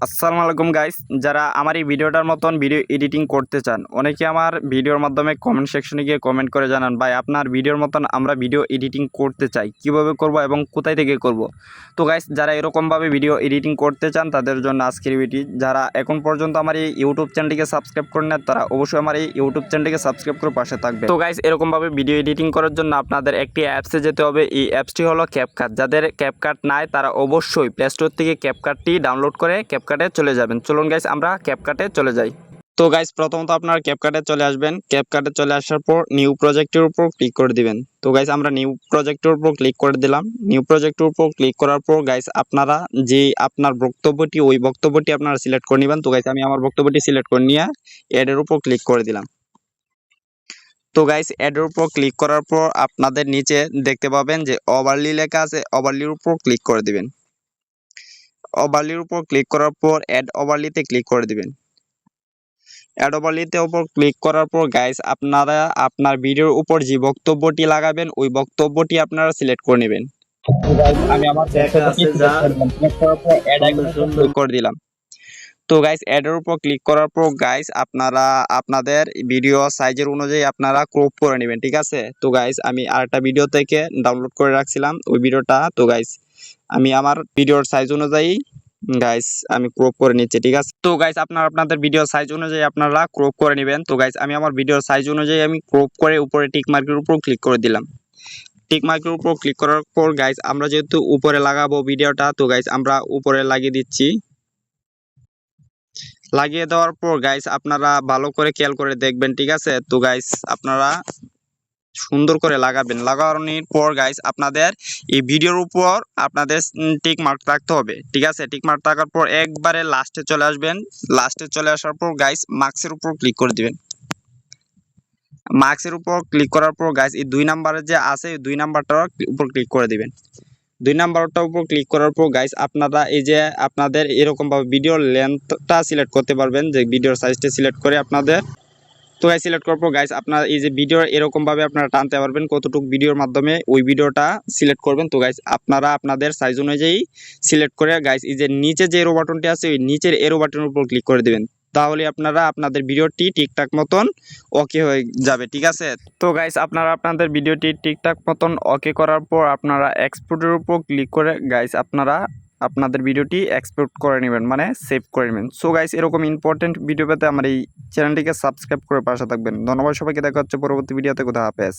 আসসালামু আলাইকুম গাইস, যারা আমার এই ভিডিওটার মতন ভিডিও এডিটিং করতে চান, অনেকে আমার ভিডিওর মাধ্যমে কমেন্ট সেকশনে গিয়ে কমেন্ট করে জানান, ভাই আপনার ভিডিওর মতন আমরা ভিডিও এডিটিং করতে চাই, কিভাবে করব এবং কোথায় থেকে করব। তো গাইস, যারা এরকমভাবে ভিডিও এডিটিং করতে চান তাদের জন্য আজকের ভিডিও। যারা এখন পর্যন্ত আমার এই ইউটিউব চ্যানেলটিকে সাবস্ক্রাইব করেন না, তারা অবশ্যই আমার এই ইউটিউব চ্যানেলটিকে সাবস্ক্রাইব করে পাশে থাকবে। তো গাইস, এরকমভাবে ভিডিও এডিটিং করার জন্য আপনাদের একটি অ্যাপসে যেতে হবে। এই অ্যাপসটি হলো ক্যাপকাট। যাদের ক্যাপকাট নাই তারা অবশ্যই প্লে স্টোর থেকে ক্যাপকাটটি ডাউনলোড করে ক্যাপকাটে চলে যাবেন। চলুন গাইস, আমরা ক্যাপকাটে চলে যাই। তো গাইস, প্রথমত আপনারা ক্যাপকাটে চলে আসবেন। ক্যাপকাটে চলে আসার পর নিউ প্রজেক্টের উপর ক্লিক করে দিবেন। তো গাইস, আমরা নিউ প্রজেক্টের উপর ক্লিক করে দিলাম। নিউ প্রজেক্টের উপর ক্লিক করার পর গাইস, আপনারা যে আপনার বক্তব্যটি ওই বক্তব্যটি আপনারা সিলেক্ট করে নেবেন। তো গাইস, আমি আমার বক্তব্যটি সিলেক্ট করে নিয়ে এড এর উপর ক্লিক করে দিলাম। তো গাইস, এড এর উপর ক্লিক করার পর আপনাদের নিচে দেখতে পাবেন যে ওভারলি লেখা আছে, ওভারলির উপর ক্লিক করে দিবেন। ওভারলির উপর ক্লিক করার পর অ্যাড ওভারলিতে ক্লিক করে দিবেন। অ্যাড ওভারলিতে উপর ক্লিক করার পর গাইস, আপনারা আপনার ভিডিওর উপর যে বক্তব্যটি লাগাবেন ওই বক্তব্যটি আপনারা সিলেক্ট করে নেবেন। তো গাইস, আমি আমার বক্তব্যটি সিলেক্ট করে দিলাম। সিলেক্ট করার পর অ্যাড আইকনের উপর ক্লিক করে দিলাম। তো গাইস, অ্যাড এর উপর ক্লিক করার পর গাইস, আপনারা আপনাদের ভিডিও সাইজের অনুযায়ী আপনারা ক্রপ করে নেবেন, ঠিক আছে। তো গাইস, আমি আরেকটা ভিডিও থেকে ডাউনলোড করে রাখছিলাম ওই ভিডিওটা। তো গাইস, আমি আমার ভিডিওর সাইজ অনুযায়ী গাইস আমি ক্রপ করে নিচ্ছি, ঠিক আছে। তো গাইস, আপনারা আপনাদের ভিডিও সাইজ অনুযায়ী আপনারা ক্রপ করে নেবেন। তো গাইস, আমি আমার ভিডিওর সাইজ অনুযায়ী আমি ক্রপ করে উপরে টিক মার্কের উপর ক্লিক করে দিলাম। টিক মার্কের উপর ক্লিক করার পর গাইস, আমরা যেহেতু উপরে লাগাবো ভিডিওটা, তো গাইস আমরা উপরে লাগিয়ে দিচ্ছি। লাগিয়ে দেওয়ার পর গাইস, আপনারা ভালো করে খেয়াল করে দেখবেন, ঠিক আছে। তো গাইস, আপনারা সুন্দর করে লাগাবেন। লাগানোর পর গাইস, আপনাদের এই ভিডিওর উপর আপনাদের টিক মার্ক রাখতে হবে, ঠিক আছে। টিক মার্ক রাখার পর একবারে লাস্টে চলে আসবেন। লাস্টে চলে আসার পর গাইস, মার্কসের উপর ক্লিক করে দিবেন। মার্কসের উপর ক্লিক করার পর গাইস, এই 2 নাম্বারে যে আছে এই 2 নাম্বারটার উপর ক্লিক করে দিবেন। 2 নাম্বারটার উপর ক্লিক করার পর গাইস, আপনারা এই যে আপনাদের এরকম ভাবে ভিডিওর লেন্থটা সিলেক্ট করতে পারবেন, যে ভিডিওর সাইজটা সিলেক্ট করে আপনাদের। তো গাইস, সিলেক্ট করার পর গাইস, আপনারা এই যে ভিডিও এরকম ভাবে আপনারা টানতে পারবেন, কতটুকু ভিডিওর মাধ্যমে ওই ভিডিওটা সিলেক্ট করবেন। তো গাইস, আপনারা আপনাদের সাইজ অনুযায়ী সিলেক্ট করে গাইস, এই যে নিচে যে এরো বাটনটি আছে ওই নিচের এরো বাটনের উপর ক্লিক করে দিবেন। তাহলে আপনারা আপনাদের ভিডিওটি ঠিকঠাক মতন ওকে হয়ে যাবে, ঠিক আছে। তো গাইস, আপনারা আপনাদের ভিডিওটি ঠিকঠাক মতন ওকে করার পর আপনারা এক্সপোর্টের উপর ক্লিক করে গাইস, আপনারা আপনাদের ভিডিওটি এক্সপোর্ট করে নেবেন, মানে সেভ করে নেবেন। সো গাইস, এরকম ইম্পর্টেন্ট ভিডিও পেতে আমার এই চ্যানেলটিকে সাবস্ক্রাইব করে পাশে থাকবেন। ধন্যবাদ সবাইকে, দেখা হচ্ছে পরবর্তী ভিডিওতে। কোথা হাফেজ।